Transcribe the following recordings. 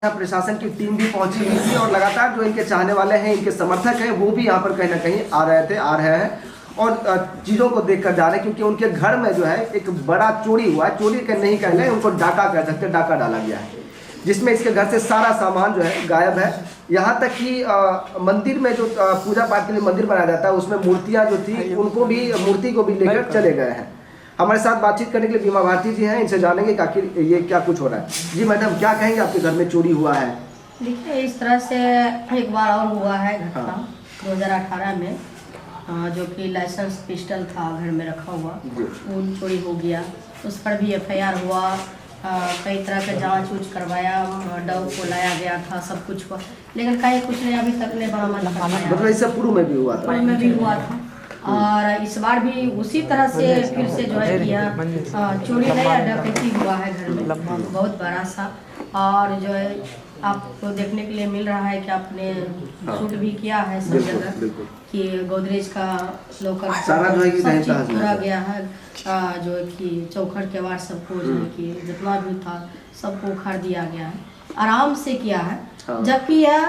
यहाँ प्रशासन की टीम भी पहुंची हुई थी और लगातार जो इनके चाहने वाले हैं, इनके समर्थक हैं, वो भी यहाँ पर कहीं ना कहीं आ रहे हैं और चीज़ों को देखकर जा रहे हैं, क्योंकि उनके घर में जो है एक बड़ा चोरी हुआ है। चोरी का नहीं कह लें, उनको डाका कह सकते हैं, डाका डाला गया है, जिसमें इसके घर से सारा सामान जो है गायब है। यहाँ तक कि मंदिर में जो पूजा पाठ के लिए मंदिर बनाया जाता है, उसमें मूर्तियाँ जो थी उनको भी, मूर्ति को भी लेकर चले गए हैं। हमारे साथ बातचीत करने के लिए बीमा भारती जी हैं, इनसे जानेंगे कि आखिर ये क्या कुछ हो रहा है। जी मैडम, क्या कहेंगे, आपके घर में चोरी हुआ है? देखिए, इस तरह से एक बार और हुआ है घटना 2018 में, जो कि लाइसेंस पिस्टल था घर में रखा हुआ, वो चोरी हो गया। उस पर भी FIR हुआ, कई तरह का जांच उच करवाया, डॉग को लाया गया था, सब कुछ हुआ, लेकिन कहीं कुछ नहीं अभी तक नहीं बरामद। मतलब इससे पूर्व में भी हुआ था? पूर्व में भी हुआ था और इस बार भी उसी तरह से फिर से जो है किया, चोरी नहीं या डकैती हुआ है घर में, बहुत बड़ा सा। और जो है आपको देखने के लिए मिल रहा है कि आपने शूट भी किया है सब जगह कि गोदरेज का लॉकर सारा जो है कि सब चीज पूरा गया है, जो है कि चौखट के वार सबको जो है कि जितना भी था सबको उखाड़ दिया गया है, आराम से किया है। जबकि यह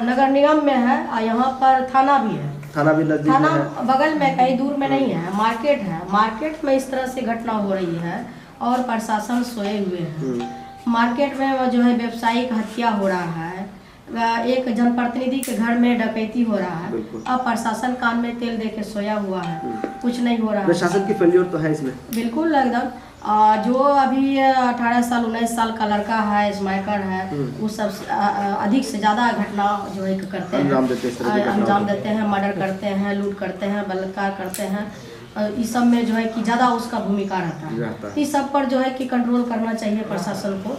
नगर निगम में है और यहाँ पर थाना भी है, थाना भी नजदीक थाना है, बगल में, कहीं दूर में नहीं है, मार्केट है। मार्केट में इस तरह से घटना हो रही है और प्रशासन सोए हुए हैं। मार्केट में जो है व्यावसायिक हत्या हो रहा है, एक जनप्रतिनिधि के घर में डकैती हो रहा है, अब प्रशासन कान में तेल दे के सोया हुआ है, कुछ नहीं हो रहा है। प्रशासन की फेल्योर तो है इसमें, बिल्कुल एकदम। जो अभी 18 साल 19 साल का लड़का है, स्माइकर है, वो सब अधिक से ज़्यादा घटना जो है करते हैं, अंजाम देते हैं, मर्डर करते हैं, लूट करते हैं, बलात्कार करते हैं। इस सब में जो है कि ज़्यादा उसका भूमिका रहता है। इस सब पर जो है कि कंट्रोल करना चाहिए प्रशासन को।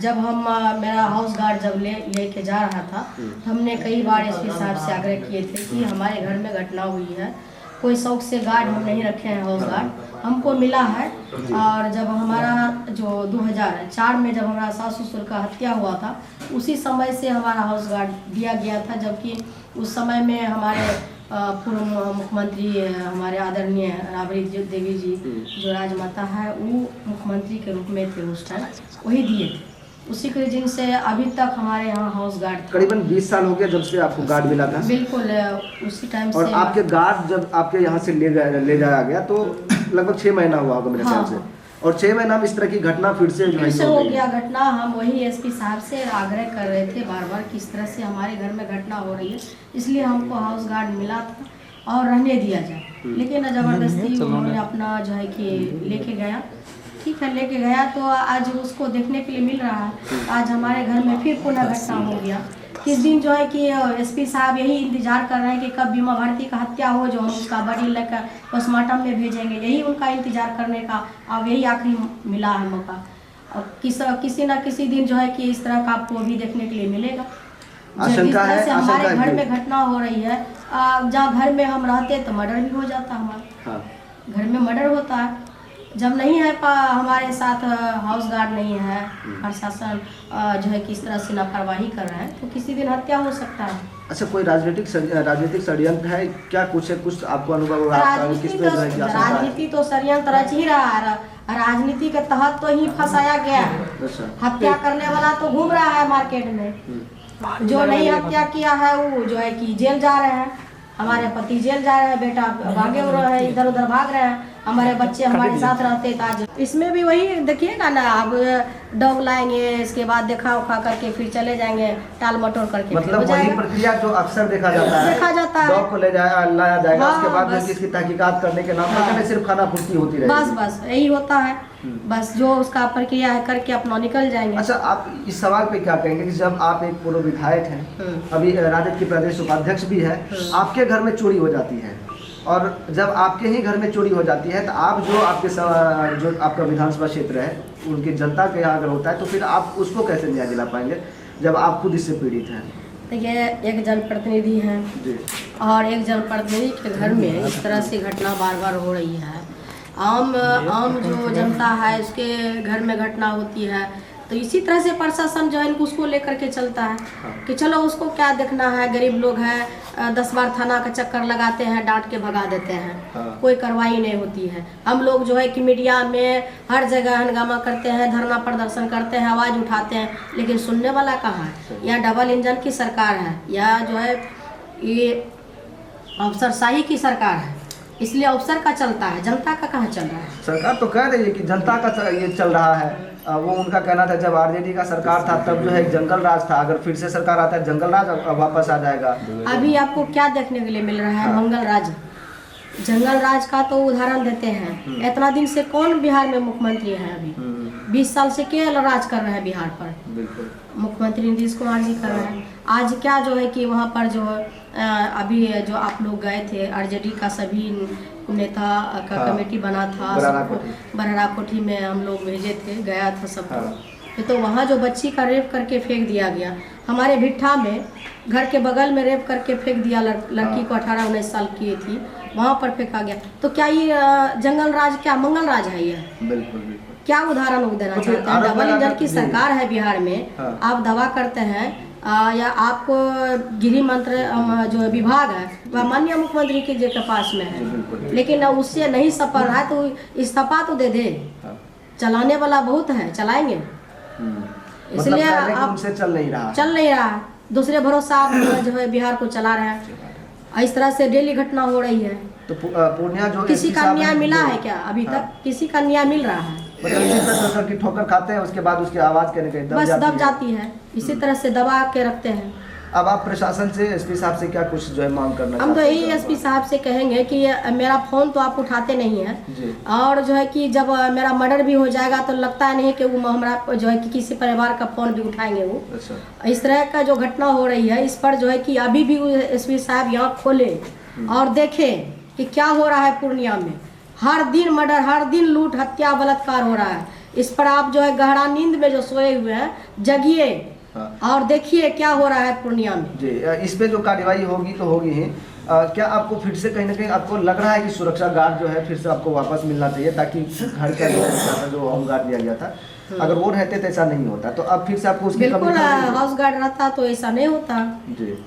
जब हम मेरा हाउस गार्ड जब लेके जा रहा था, हमने कई बार SP साहब से आग्रह किए थे कि हमारे घर में घटना हुई है, कोई शौक से गार्ड हम नहीं रखे हैं, हाउस गार्ड हमको मिला है। और जब हमारा जो 2004 में जब हमारा सास ससुर का हत्या हुआ था, उसी समय से हमारा हाउस गार्ड दिया गया था, जबकि उस समय में हमारे पूर्व मुख्यमंत्री हमारे आदरणीय राबड़ी देवी जी जो राजमाता है, वो मुख्यमंत्री के रूप में थे उस टाइम, वही दिए थे। उसी के रीजन से अभी तक हमारे यहाँ हाउस गार्ड करीबन 20 साल हो गया जब से आपको गार्ड मिला था? बिल्कुल, उसी टाइम से। और आपके गार्ड जब आपके यहाँ से ले जाया गया तो लगभग 6 महीना हुआ होगा मेरे ख्याल से, और 6 महीना में इस तरह की घटना फिर से हो गया घटना। हम वही SP साहब से आग्रह कर रहे थे बार बार किस तरह से हमारे घर में घटना हो रही है, इसलिए हमको हाउस गार्ड मिला था और रहने दिया जाए, लेकिन ज़बरदस्ती उन्होंने अपना जो है कि लेके गया। ठीक है, लेके गया तो आज उसको देखने के लिए मिल रहा है। आज हमारे घर में फिर पुनः घटना हो गया। किस दिन जो है कि SP साहब यही इंतजार कर रहे हैं कि कब बीमा भारती का हत्या हो, जो हम उसका बॉडी लेकर पोस्टमार्टम में भेजेंगे, यही उनका इंतजार करने का अब यही आखिरी मिला है मौका। और किसी न किसी दिन जो है कि इस तरह का आपको भी देखने के लिए मिलेगा। जिस तरह से हमारे घर में घटना हो रही है, जहाँ घर में हम रहते तो मर्डर भी हो जाता, हमारे घर में मर्डर होता है। जब नहीं है हमारे साथ हाउस गार्ड नहीं है, प्रशासन जो है किस तरह से लापरवाही कर रहा है, तो किसी दिन हत्या हो सकता है। अच्छा, कोई राजनीतिक षड्यंत्र है क्या? कुछ आपको अनुभव? राजनीति तो षड्यंत्र रच ही रहा है, राजनीति के तहत तो ही फंसाया गया है। हत्या करने वाला तो घूम रहा है मार्केट में, जो नहीं हत्या किया है वो जो है कि जेल जा रहे हैं, हमारे पति जेल जा रहे हैं, बेटा भागे हो रहे हैं, इधर उधर भाग रहे हैं, हमारे बच्चे हमारे साथ रहते आज। इसमें भी वही देखिएगा ना, अब डॉग लाएंगे, इसके बाद देखा उखा करके फिर चले जाएंगे, टाल मटोर करके। मतलब वही प्रक्रिया जो अक्सर देखा जाता है, डॉग को लाया जाएगा, उसके बाद इसकी तहकीकात करने के नाम पर सिर्फ खाना पूर्ति होती रहेगी। बस यही होता है, बस जो उसका प्रक्रिया है करके अपना निकल जाएंगे। अच्छा, आप इस सवाल पे क्या कहेंगे कि जब आप एक पूर्व विधायक हैं, अभी राजद के प्रदेश उपाध्यक्ष भी है, आपके घर में चोरी हो जाती है, और जब आपके ही घर में चोरी हो जाती है तो आप जो आपका विधानसभा क्षेत्र है उनकी जनता के यहाँ अगर होता है तो फिर आप उसको कैसे न्याय दिला पाएंगे जब आप खुद इससे पीड़ित हैं? देखिए, एक जनप्रतिनिधि हैं और एक जनप्रतिनिधि के घर में इस तरह से घटना बार बार हो रही है। आम जो जनता है उसके घर में घटना होती है, तो इसी तरह से प्रशासन जो है उसको लेकर के चलता है कि चलो उसको क्या देखना है, गरीब लोग हैं, 10 बार थाना का चक्कर लगाते हैं, डांट के भगा देते हैं, कोई कार्रवाई नहीं होती है। हम लोग जो है कि मीडिया में हर जगह हंगामा करते हैं, धरना प्रदर्शन करते हैं, आवाज़ उठाते हैं, लेकिन सुनने वाला कहाँ है। या डबल इंजन की सरकार है, या जो है ये अफसरशाही की सरकार है, इसलिए अफसर का चलता है, जनता का कहाँ चल रहा है। सरकार तो कह रही है कि जनता का ये चल रहा है। वो उनका कहना था जब आरजेडी का सरकार था तब जो है जंगल राज था, अगर फिर से सरकार आता है जंगल राज वापस आ जाएगा। अभी आपको क्या देखने के लिए मिल रहा है? मंगल राज, जंगल राज का तो उदाहरण देते हैं। इतना दिन से कौन बिहार में मुख्यमंत्री है? अभी 20 साल से के राज कर रहे हैं बिहार पर? बिल्कुल मुख्यमंत्री नीतीश कुमार जी कर रहे हैं। आज क्या जो है कि वहाँ पर जो अभी जो आप लोग गए थे, आरजेडी का सभी नेता का कमेटी बना था, बरहरा कोठी में हम लोग भेजे थे, गया था सबको। तो वहाँ जो बच्ची का रेप करके फेंक दिया गया, हमारे भिट्ठा में घर के बगल में रेप करके फेंक दिया, लड़की को 18-19 साल की थी, वहाँ पर फेंका गया। तो क्या ये जंगल राज, क्या मंगल राज है ये? बिल्कुल बिल्कुल। क्या उदाहरण देना चाहते हैं? डबल इंजन की सरकार है बिहार में, आप दावा करते हैं या आपको गृह मंत्री जो विभाग है वह माननीय मुख्यमंत्री के जी के पास में है, लेकिन उससे नहीं सफल रहा है तो इस्तीफा तो दे दे। चलाने वाला बहुत है, चलाएंगे। इसलिए आप उनसे चल नहीं रहा, दूसरे भरोसा आप जो है बिहार को चला रहे हैं। इस तरह से डेली घटना हो रही है। तो पूर्णिया जो किसी का न्याय मिला है क्या अभी तक? किसी का न्याय मिल रहा है? मतलब की ठोकर खाते हैं, उसके बाद उसकी आवाज कहने बस दब जाती है। इसी तरह से दबा के रखते हैं। अब आप प्रशासन से, एसपी साहब से क्या कुछ जो है मांग करना? हम तो यही एसपी साहब से कहेंगे कि मेरा फोन तो आप उठाते नहीं हैं, और जो है कि जब मेरा मर्डर भी हो जाएगा तो लगता है नहीं कि वो हमारा जो है कि किसी परिवार का फोन भी उठाएंगे वो। अच्छा। इस तरह का जो घटना हो रही है, इस पर जो है कि अभी भी एसपी साहब यहाँ खोले और देखे कि क्या हो रहा है पूर्णिया में। हर दिन मर्डर, हर दिन लूट, हत्या, बलात्कार हो रहा है। इस पर आप जो है गहरा नींद में जो सोए हुए हैं, जगिए और देखिए क्या हो रहा है पूर्णिया में। जी, इस पे जो कार्रवाई होगी तो होगी ही। क्या आपको फिर से कहीं ना कहीं आपको लग रहा है कि सुरक्षा गार्ड जो है फिर से आपको वापस मिलना चाहिए, ताकि घर का जो होम गार्ड दिया गया था, अगर वो रहते तो ऐसा नहीं होता? तो अब फिर से आपको उसकी बिल्कुल हाउस गार्ड रहता तो ऐसा नहीं होता जी,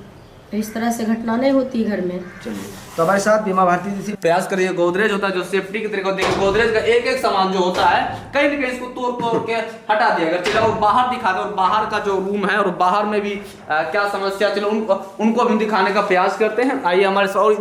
इस तरह से घटना नहीं होती घर में। चलिए, तो हमारे साथ बीमा भारती जी प्रयास करिए। गोदरेज होता है जो सेफ्टी की तरीके देखिए, गोदरेज का एक एक सामान जो होता है कहीं ना कहीं इसको तोड़ के हटा दिया गया। चलो और बाहर दिखा दो, और बाहर का जो रूम है और बाहर में भी क्या समस्या, चलो उनको भी दिखाने का प्रयास करते हैं। आइए हमारे साथ। और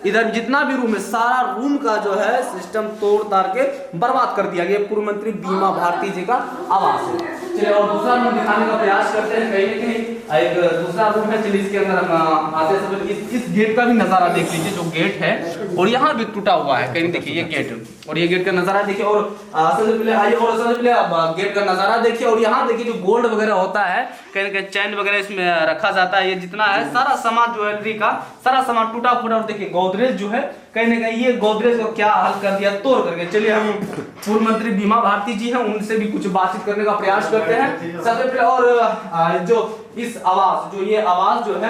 इधर जितना भी रूम है, सारा रूम का जो है सिस्टम तोड़ ताड़ के बर्बाद कर दिया गया। पूर्व मंत्री बीमा भारती जी का आवास है। चलिए और दूसरा रूम दिखाने का प्रयास करते हैं। कहीं ना कहीं एक दूसरा रूम है, चलिए इसके अंदर हम आते समय इस गेट का भी नजारा देख लीजिए, जो गेट है और यहाँ भी टूटा हुआ है। कहीं देखिए ये गेट, और ये गेट का नजारा देखिए। और सबसे पहले आइए, और सबसे पहले आप गेट का नजारा देखिए। और यहाँ देखिए जो गोल्ड वगैरह होता है, कहीं ना कहीं चैन वगैरह इसमें रखा जाता है। ये जितना है सारा सामान ज्वेलरी का सारा सामान टूटा फूटा। और देखिए गोदरेज जो है, कहीं ना कहीं ये गोदरेज को क्या हाल कर दिया, तोड़ करके। चलिए हम पूर्व मंत्री बीमा भारती जी हैं, उनसे भी कुछ बातचीत करने का प्रयास करते हैं सबसे पहले। और जो इस आवास, जो ये आवास जो है